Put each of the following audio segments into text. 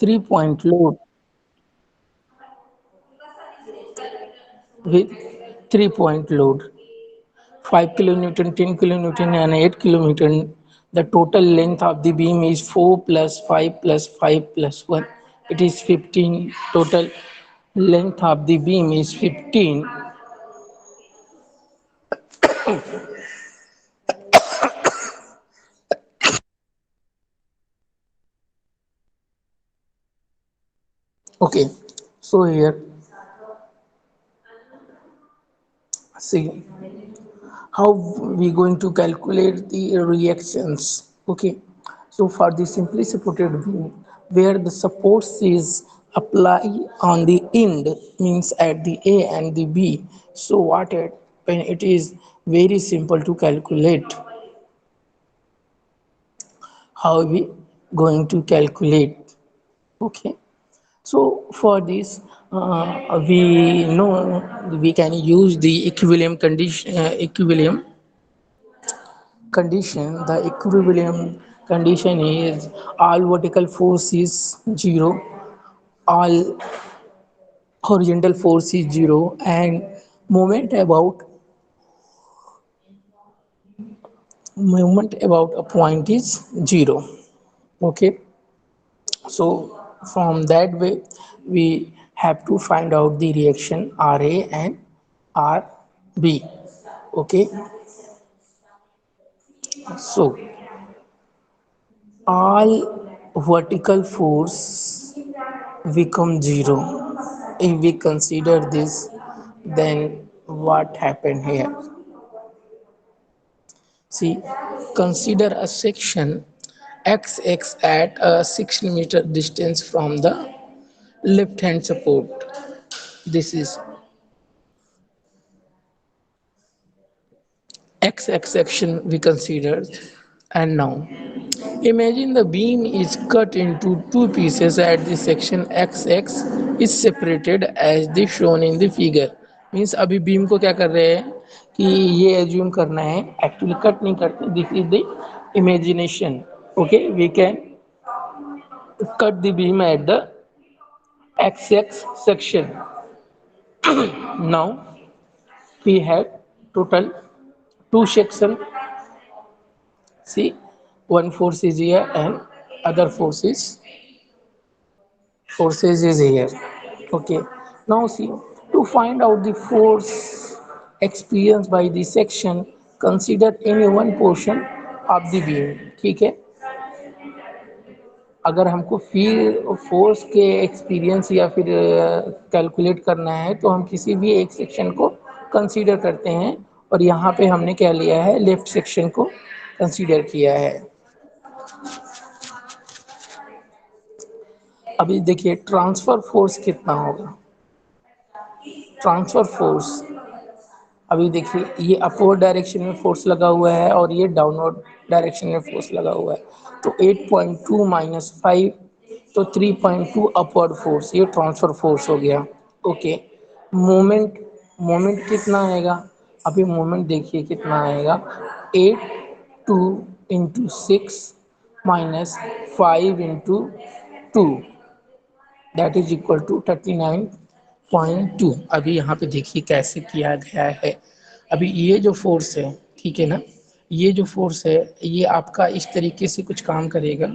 3 point load with 3 point load, 5 kilonewton, 10 kilonewton, and 8 kilonewton. The total length of the beam is 4 plus 5 plus 5 plus 1. It is 15. Total length of the beam is 15. Okay, so here, see how we going to calculate the reactions. Okay, so for the simply supported beam, where the support is apply on the end, means at the A and the B, so what it, when it is very simple to calculate. How we going to calculate? Okay, so for this, we know we can use the equilibrium condition. The equilibrium condition is all vertical force is zero, all horizontal force is zero, and moment about movement about a point is zero. Okay, so from that way we have to find out the reaction Ra and Rb. Okay, so all vertical force become zero. If we consider this, then what happened here? See, consider a section XX at a 6 meter distance from the left hand support. This is XX section we considered. And now imagine the beam is cut into two pieces at the section XX is separated as the shown in the figure. Means अभी beam को क्या कर रहे हैं कि ये assume करना है, एक्चुअली कट नहीं करते, this is the imagination. Okay, we can cut the beam at the XX section. Now we have total two section. See, one force is here and other forces is here. Okay, now see, to find out the force experienced by the section, consider any one portion of the beam. ठीक है, अगर हमको फिर force के experience या फिर calculate करना है तो हम किसी भी एक सेक्शन को कंसीडर करते हैं, और यहाँ पे हमने क्या लिया है, लेफ्ट सेक्शन को कंसीडर किया है. अभी देखिए ट्रांसफर फोर्स कितना होगा. ट्रांसफर फोर्स अभी देखिए, ये अपवर्ड डायरेक्शन में फोर्स लगा हुआ है और ये डाउनवर्ड डायरेक्शन में फोर्स लगा हुआ है. तो 8.2 माइनस 5, तो 3.2 अपवर्ड फोर्स, ये ट्रांसफर फोर्स हो गया. ओके, मोमेंट मोमेंट कितना आएगा? अभी मोमेंट देखिए कितना आएगा, 8 2 into 6 minus 5 into 2, that is equal to 39.2. अभी यहाँ पे देखिए कैसे किया गया है. अभी ये जो फोर्स है, ठीक है ना, ये जो फोर्स है ये आपका इस तरीके से कुछ काम करेगा.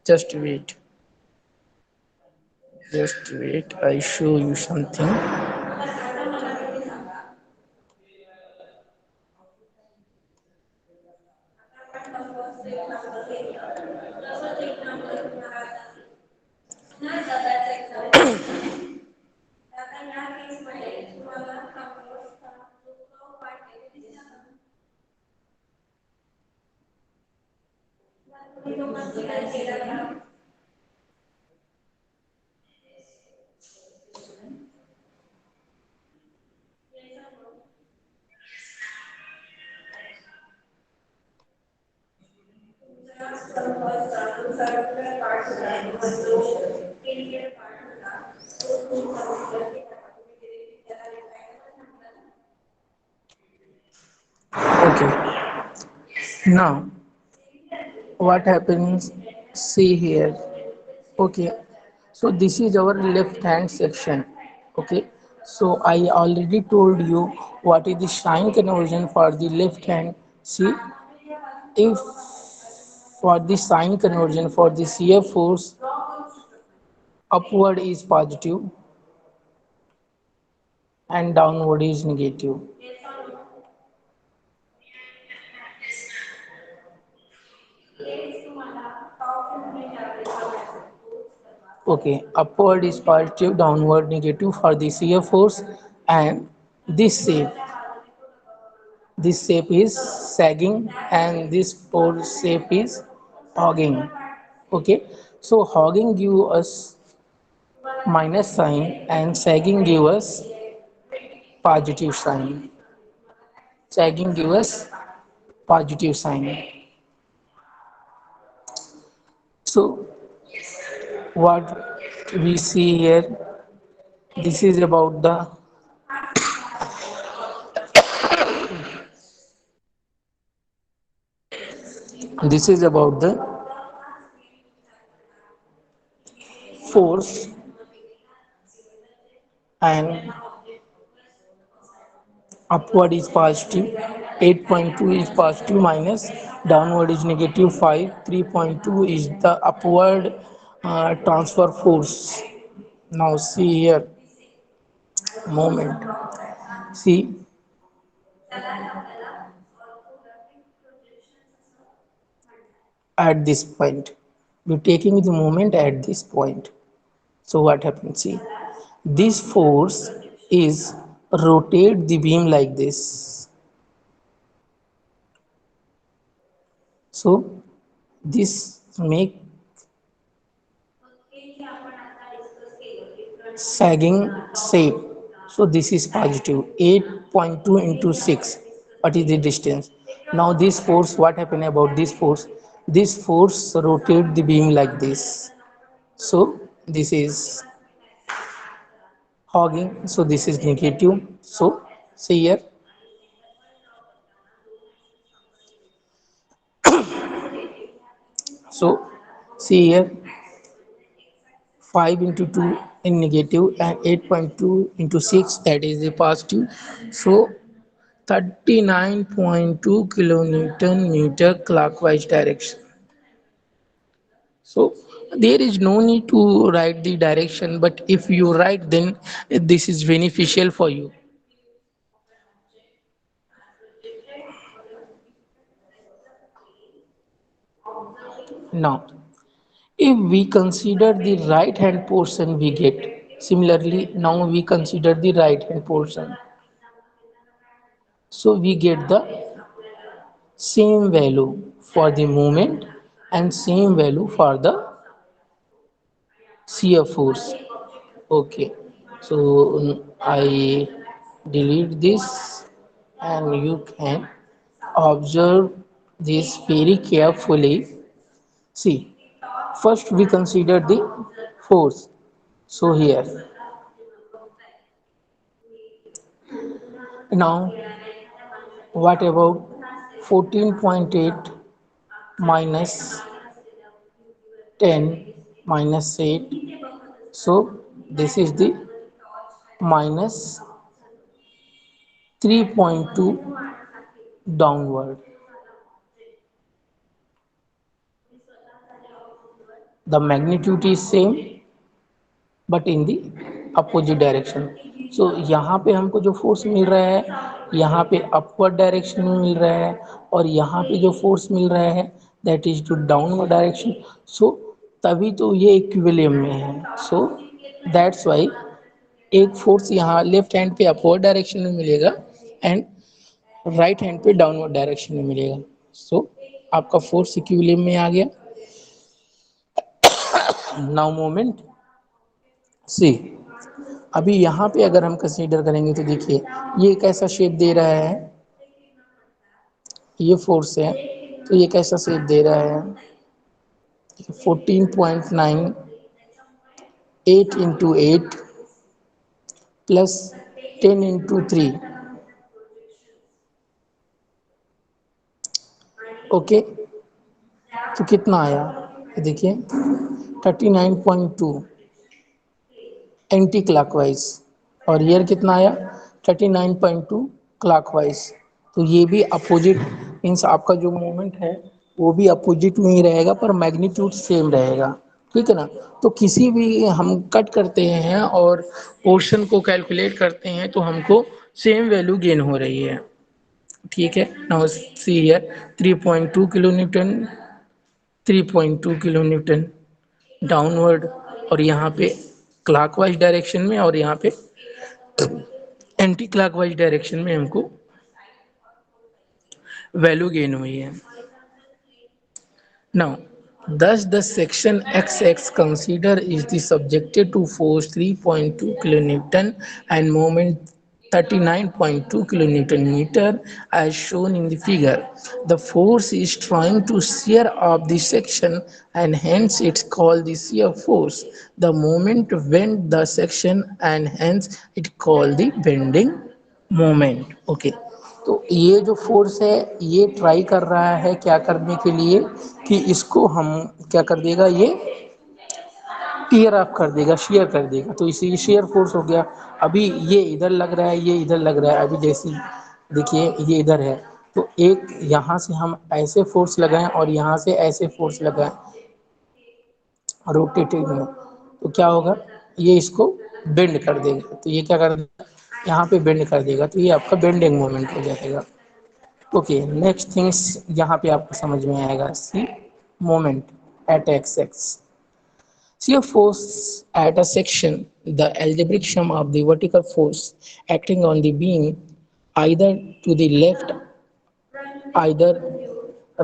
Just wait, I show you something. Okay, now what happens, see here, Okay, so this is our left hand section. Okay, so I already told you what is the sign conversion for the left hand. See, if for the sign conversion for the shear force, upward is positive and downward is negative. Okay, upward is positive, downward negative for the shear force, and this shape, this shape is sagging, and this force shape is hogging. Okay, so hogging give us minus sign and sagging give us positive sign. Sagging give us positive sign. So what we see here, this is about the this is about the force, and upward is positive, 8.2 is positive minus, downward is negative 5, 3.2 is the upward transfer force. Now see here, moment. See, at this point, we're taking the moment at this point. So what happens? See, this force is rotate the beam like this. So this make sagging shape. So this is positive, 8.2 into 6. What is the distance? Now this force, what happened about this force? This force rotate the beam like this. So this is hogging. So this is negative. So see here. So see here, 5 into 2 in negative and 8.2 into 6, that is the positive. So 39.2 kilonewton meter clockwise direction. So there is no need to write the direction, but if you write, then this is beneficial for you. Now, if we consider the right hand portion we get, similarly, now we consider the right hand portion. So we get the same value for the moment and same value for the shear force. Okay, so I delete this, and you can observe this very carefully. See, first we consider the force. So here, now what about 14.8 minus 10 minus 8? So this is the minus 3.2 downward. The magnitude is same but in the opposite direction. So यहाँ पे हमको जो force मिल रहा है, यहाँ पे upward direction में मिल रहा है, और यहाँ पे जो फोर्स मिल रहा है that is to downward direction. So तभी तो ये इक्विलिब्रियम में है. सो दैट्स वाई एक फोर्स यहाँ लेफ्ट हैंड पे अपवर्ड डायरेक्शन में मिलेगा एंड राइट हैंड पे डाउनवर्ड डायरेक्शन में मिलेगा. सो आपका फोर्स इक्विलिब्रियम में आ गया. नाउ मोमेंट, सी, अभी यहाँ पे अगर हम कंसीडर करेंगे तो देखिए ये कैसा शेप दे रहा है, ये फोर्स है, तो ये कैसा शेप दे रहा है, 14.9, 8 into 8 प्लस 10 into 3. ओके, तो कितना आया ये देखिए 39.2 एंटी क्लॉकवाइज, और ईयर कितना आया 39.2 क्लॉकवाइज। तो ये भी अपोजिट, मीन्स आपका जो मोमेंट है वो भी अपोजिट में ही रहेगा पर मैग्नीट्यूड सेम रहेगा, ठीक है ना। तो किसी भी हम कट करते हैं और पोर्शन को कैलकुलेट करते हैं तो हमको सेम वैल्यू गेन हो रही है, ठीक है। Now see here 3.2 kilo Newton, 3.2 kilo Newton downward, और यहाँ पे क्लॉकवाइज डायरेक्शन में और यहाँ पे एंटी क्लॉकवाइज डायरेक्शन में हमको वैल्यू गेन हुई है। Now, thus the section XX considered is the subjected to force 3.2 kilonewton and moment 39.2 kilonewton meter as shown in the figure. The force is trying to shear off the section and hence it's called the shear force. The moment bend the section and hence it called the bending moment. Okay. तो ये जो force है ये try कर रहा है क्या करने के लिए कि इसको हम क्या कर देगा, ये टीयर अप कर देगा, शेयर कर देगा, तो इसी शेयर फोर्स हो गया। अभी ये इधर लग रहा है, ये इधर लग रहा है, अभी जैसे देखिए ये इधर है, तो एक यहाँ से हम ऐसे फोर्स लगाएं और यहाँ से ऐसे फोर्स लगाएं रोटेटिंग में, तो क्या होगा, ये इसको बेंड कर देगा, तो ये क्या कर देगा, यहाँ पे बेंड कर देगा, तो ये आपका बेंडिंग मोमेंट हो जाएगा। ओके, नेक्स्ट थिंग्स यहाँ पे आपको समझ में आएगा, see moment at X X. See a force at a section, the algebraic sum of the vertical force acting on the beam either to the left, either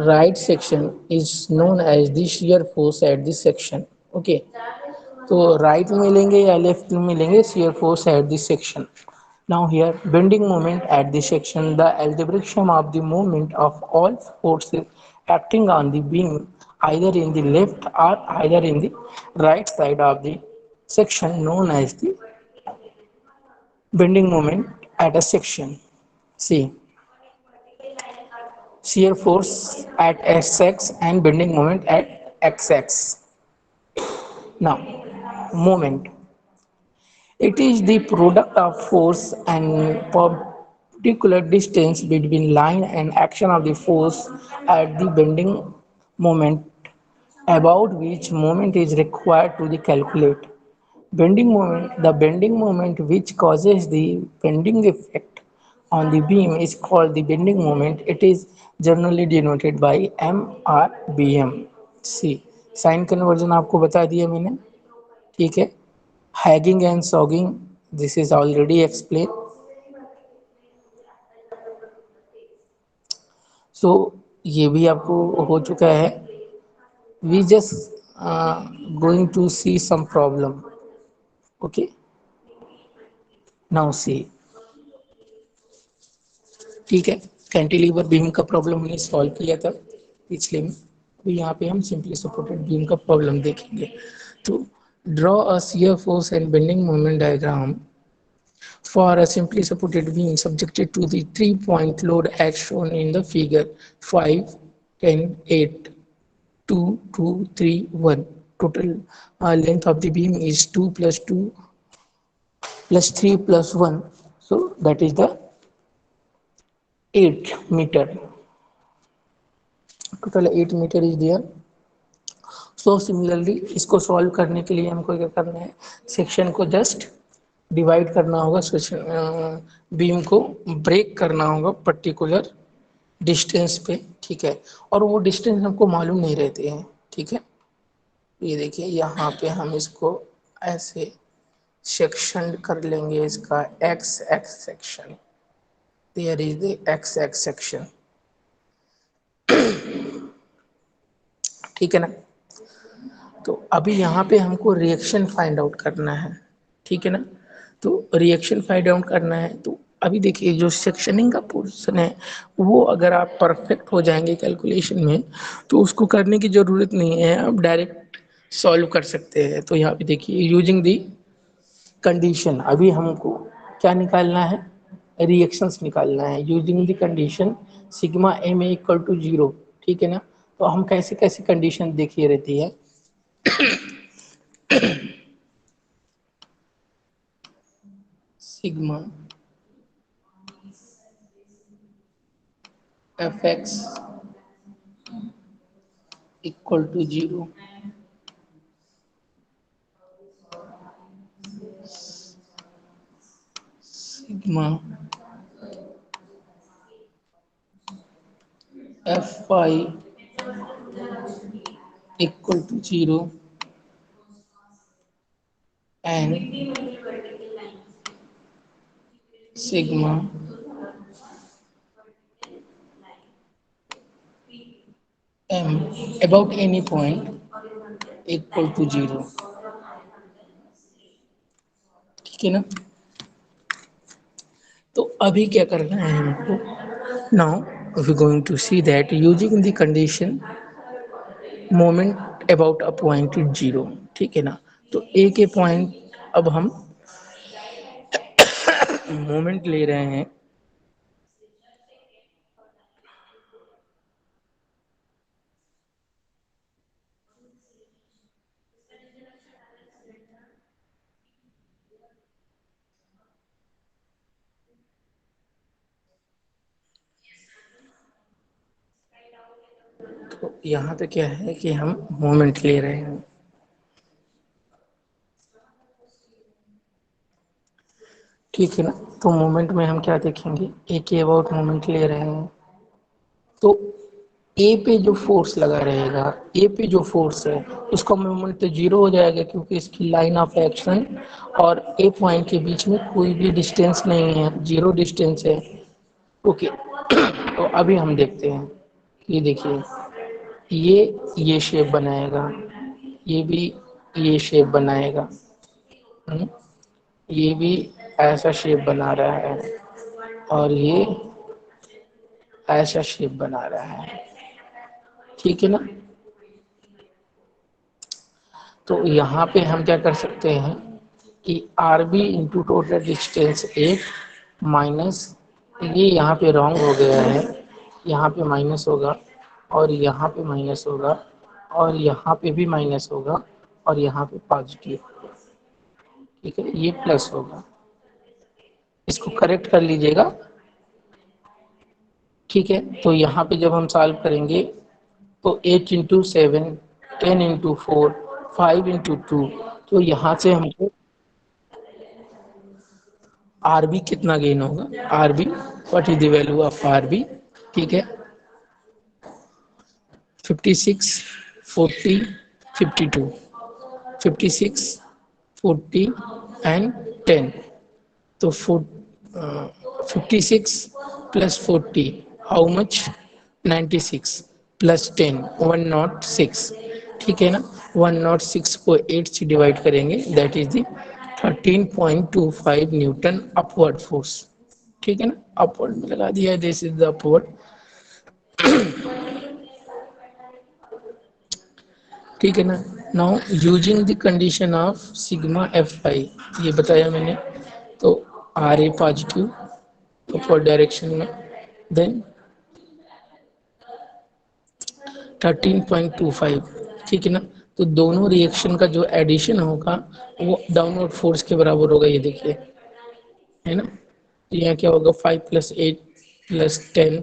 right section is known as the shear force at this section. Okay, तो right में लेंगे या left में लेंगे, shear force at this section. Now here bending moment at this section, the algebraic sum of the moment of all forces acting on the beam either in the left or either in the right side of the section known as the bending moment at a section. See, shear force at Sx and bending moment at Xx. Now, moment. It is the product of force and particular distance between line and action of the force at the bending moment about which moment is required to the calculate. Bending moment, the bending moment which causes the bending effect on the beam is called the bending moment. It is generally denoted by MRBM. See, sign conversion आपको बता दिया मैंने, ठीक है। Hogging and sagging, this is already explain. So ये भी आपको हो चुका है। We just going to see some problem. Okay, now see, ठीक है। कैंटिलीवर बीम का प्रॉब्लम हमने सॉल्व किया था पिछले में, तो यहाँ पे हम सिंपली सपोर्टेड बीम का प्रॉब्लम देखेंगे। तो draw a shear force and bending moment diagram for a simply supported beam subjected to the 3-point load as shown in the figure 5, 10, 8, 2, 2, 3, 1. Total length of the beam is 2 plus 2 plus 3 plus 1. So that is the 8 meter. Total 8 meter is there. So similarly इसको solve करने के लिए हमको क्या करना है, section को just divide करना होगा, सेक्शन बीम को ब्रेक करना होगा पर्टिकुलर डिस्टेंस पे, ठीक है। और वो डिस्टेंस हमको मालूम नहीं रहते हैं, ठीक है। ये देखिए यहाँ पे हम इसको ऐसे सेक्शन कर लेंगे, इसका X X section, there is the X X section, ठीक है ना। तो अभी यहाँ पे हमको रिएक्शन फाइंड आउट करना है, ठीक है ना। तो रिएक्शन फाइंड आउट करना है, तो अभी देखिए जो सेक्शनिंग का पोर्शन है वो अगर आप परफेक्ट हो जाएंगे कैलकुलेशन में तो उसको करने की ज़रूरत नहीं है, आप डायरेक्ट सॉल्व कर सकते हैं। तो यहाँ पे देखिए यूजिंग दी कंडीशन, अभी हमको क्या निकालना है, रिएक्शंस निकालना है using the condition sigma M equal to 0, ठीक है ना। तो हम कैसे कैसे कंडीशन देखिए रहती है, sigma F X equal to zero, sigma F Y equal to zero and sigma M about any point equal to zero. ठीक है ना। तो अभी क्या करना है हमको, now we going to see that using the condition moment about a point zero. ठीक है ना। तो ए के पॉइंट अब हम मोमेंट ले रहे हैं, तो यहाँ पे क्या है कि हम मोमेंट ले रहे हैं। ठीक है ना। तो मोमेंट में हम क्या देखेंगे, ए के अबाउट मोमेंट ले रहे हैं, तो ए पे जो फोर्स लगा रहेगा, ए पे जो फोर्स है उसका मोमेंट तो जीरो हो जाएगा, क्योंकि इसकी लाइन ऑफ एक्शन और ए पॉइंट के बीच में कोई भी डिस्टेंस नहीं है, जीरो डिस्टेंस है। ओके। तो अभी हम देखते हैं, ये देखिए, ये शेप बनाएगा, ये भी ये शेप बनाएगा, हम्म, ये भी ऐसा शेप बना रहा है, और ये ऐसा शेप बना रहा है। ठीक है ना। तो यहाँ पे हम क्या कर सकते हैं कि R B into total distance at minus, ये यहाँ पे रॉन्ग हो गया है, यहाँ पे माइनस होगा, और यहाँ पे माइनस होगा, और यहाँ पे भी माइनस होगा, और यहाँ पे पॉजिटिव। ठीक है, ये प्लस होगा, इसको करेक्ट कर लीजिएगा। ठीक है। तो यहाँ पे जब हम सॉल्व करेंगे, तो 8 इंटू 7, 10 इंटू 4, 5 इंटू 2, तो यहाँ से हमको आर बी कितना गेन होगा, R B, what is the value of R B. ठीक है, 56, 40, 52, 56, 40 एंड 10। तो 56 प्लस 40 हाउ मच, 96 प्लस 10 106। ठीक है ना। 106 को 8 से डिवाइड करेंगे, that is the 13.25 Newton upward force. ठीक है ना, अपवर्ड में लगा दिया है, दिस इज द अपवर्ड। ठीक है ना। Now using the condition of sigma F I, ये बताया मैंने, तो R A positive upward direction में, देन 13.25। ठीक है ना। तो दोनों रिएक्शन का जो एडिशन होगा वो डाउनवर्ड फोर्स के बराबर होगा, ये देखिए, है ना। तो यहाँ क्या होगा, 5 + 8 + 10,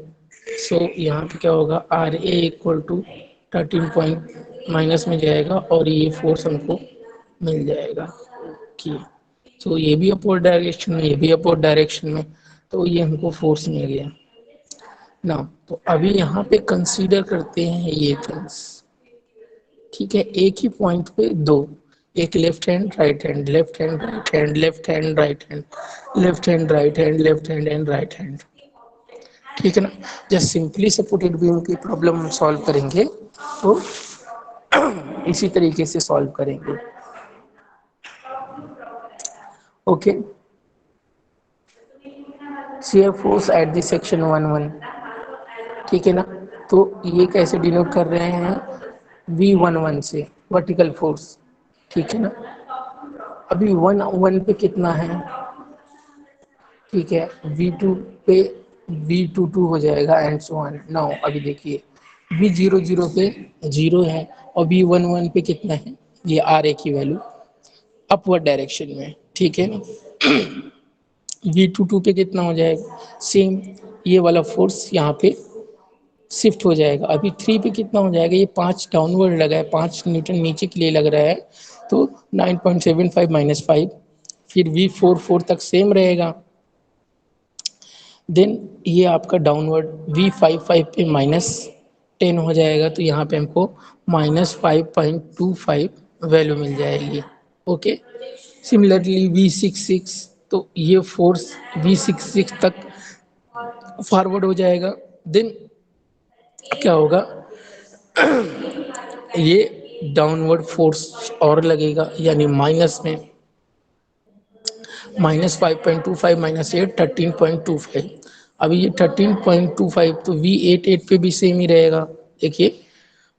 सो यहाँ पे क्या होगा, R A equal to 13 point minus में जाएगा, और ये फोर्स हमको मिल जाएगा। कि तो ये भी अपोजिट डायरेक्शन में, ये भी अपोजिट डायरेक्शन में, तो ये हमको फोर्स मिल गया ना। तो अभी यहाँ पे कंसीडर करते हैं ये थिंग्स। ठीक है, एक ही पॉइंट पे दो, एक left hand right hand, left hand right hand, left hand right hand, left hand right hand, left hand and right hand. ठीक है ना। जब सिंपली सपोर्टेड बीम की प्रॉब्लम हम सॉल्व करेंगे, तो इसी तरीके से सॉल्व करेंगे। Okay. Shear force at the section 1 1। ठीक है ना। तो ये कैसे डिनोट कर रहे हैं, V11 से, वर्टिकल फोर्स। ठीक है ना। अभी 1 1 पे कितना है, ठीक है, V2 पे V22 हो जाएगा एंड सो ऑन। नाउ अभी देखिए, V00 पे जीरो है, और V11 पे कितना है, ये आर ए की वैल्यू अपवर्ड डायरेक्शन में, ठीक है ना। V22 पे कितना हो जाएगा, सेम ये वाला फोर्स यहाँ पे शिफ्ट हो जाएगा। अभी 3 पे कितना हो जाएगा, ये 5 डाउनवर्ड लगा है, 5 न्यूटन नीचे के लिए लग रहा है, तो 9.75 माइनस 5, फिर V44 तक सेम रहेगा। देन ये आपका डाउनवर्ड V55 पे -10 हो जाएगा, तो यहाँ पे हमको -5.25 वैल्यू मिल जाएगी। ओके, सिमिलरली V66, तो ये फोर्स V66 तक फॉरवर्ड हो जाएगा। देन क्या होगा, ये डाउनवर्ड फोर्स और लगेगा, यानी माइनस में -5.25 माइनस 8 13.25। अभी ये 13.25 तो V88 पे भी सेम ही रहेगा। देखिए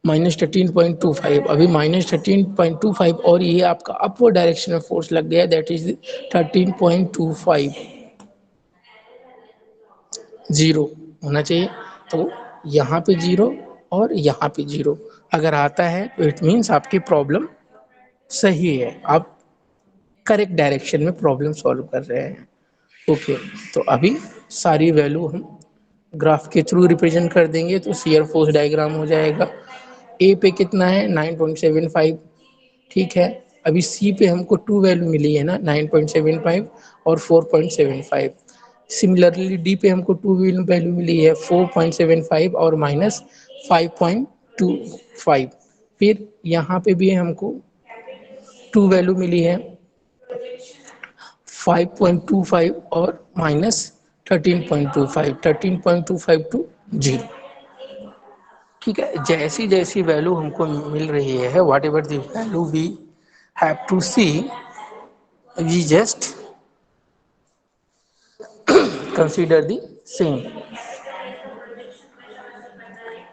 -13.25, अभी -13.25 और ये आपका अपवर्ड डायरेक्शन में फोर्स लग गया, दैट इज 13.25, जीरो होना चाहिए। तो यहाँ पे जीरो और यहाँ पे जीरो अगर आता है तो इट मीन्स आपकी प्रॉब्लम सही है, आप करेक्ट डायरेक्शन में प्रॉब्लम सॉल्व कर रहे हैं। ओके, तो अभी सारी वैल्यू हम ग्राफ के थ्रू रिप्रेजेंट कर देंगे, तो शियर फोर्स डायग्राम हो जाएगा। ए पे कितना है 9.75, ठीक है। अभी सी पे हमको टू वैल्यू मिली है ना, 9.75 और 4.75। सिमिलरली डी पे हमको टू वैल्यू मिली है, 4.75 और -5.25। फिर यहाँ पे भी हमको टू वैल्यू मिली है, 5.25 और -13.25, 13.25 टू 0। ठीक है, जैसी जैसी वैल्यू हमको मिल रही है, whatever the value we have to see, we just consider the same.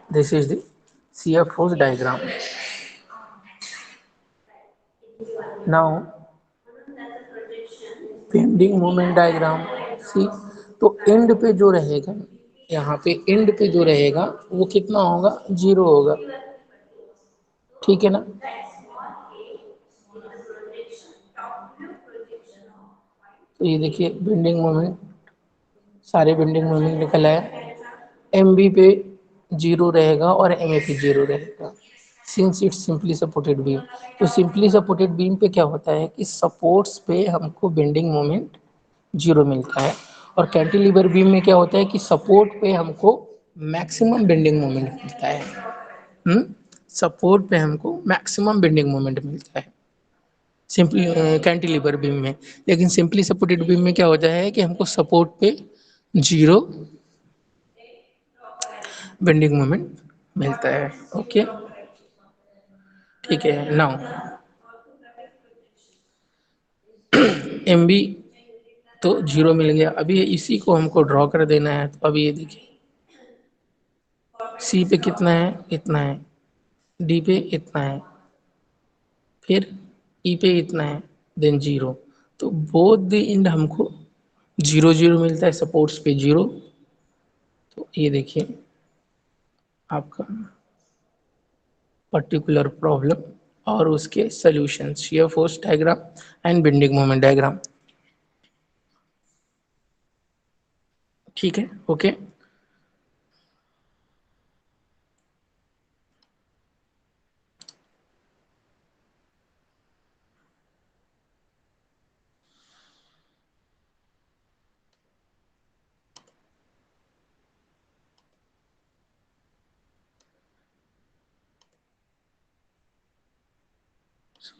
This is the shear force diagram. Now bending moment diagram, see, तो एंड पे जो रहेगा, यहाँ पे एंड पे जो रहेगा वो कितना होगा, जीरो होगा, ठीक है ना। तो ये देखिए बेंडिंग मोमेंट, सारे बेंडिंग मोमेंट निकल आया। एम बी पे जीरो रहेगा और एम ए पे जीरो रहेगा, since it's simply supported beam. तो सिंपली सपोर्टेड बीम पे क्या होता है कि सपोर्ट्स पे हमको बेंडिंग मोमेंट जीरो मिलता है, और कैंटिलीवर बीम में क्या होता है कि सपोर्ट पे हमको मैक्सिमम बेंडिंग मोमेंट मिलता है। सपोर्ट पे हमको मैक्सिमम बेंडिंग मोमेंट मिलता है सिंपली कैंटिलीवर बीम में। लेकिन सिंपली सपोर्टेड बीम में क्या होता है कि हमको सपोर्ट पे जीरो बेंडिंग मोमेंट मिलता है। ओके, ठीक है। नाउ एम बी तो जीरो मिल गया, अभी इसी को हमको ड्रॉ कर देना है। तो अभी ये देखिए सी पे कितना है, इतना है, डी पे इतना है, फिर ई पे इतना है, देन जीरो। तो बोथ द एंड हमको जीरो जीरो मिलता है, सपोर्ट्स पे जीरो। तो ये देखिए आपका पर्टिकुलर प्रॉब्लम और उसके solution, shear force diagram and bending moment diagram. ठीक है, ओके। So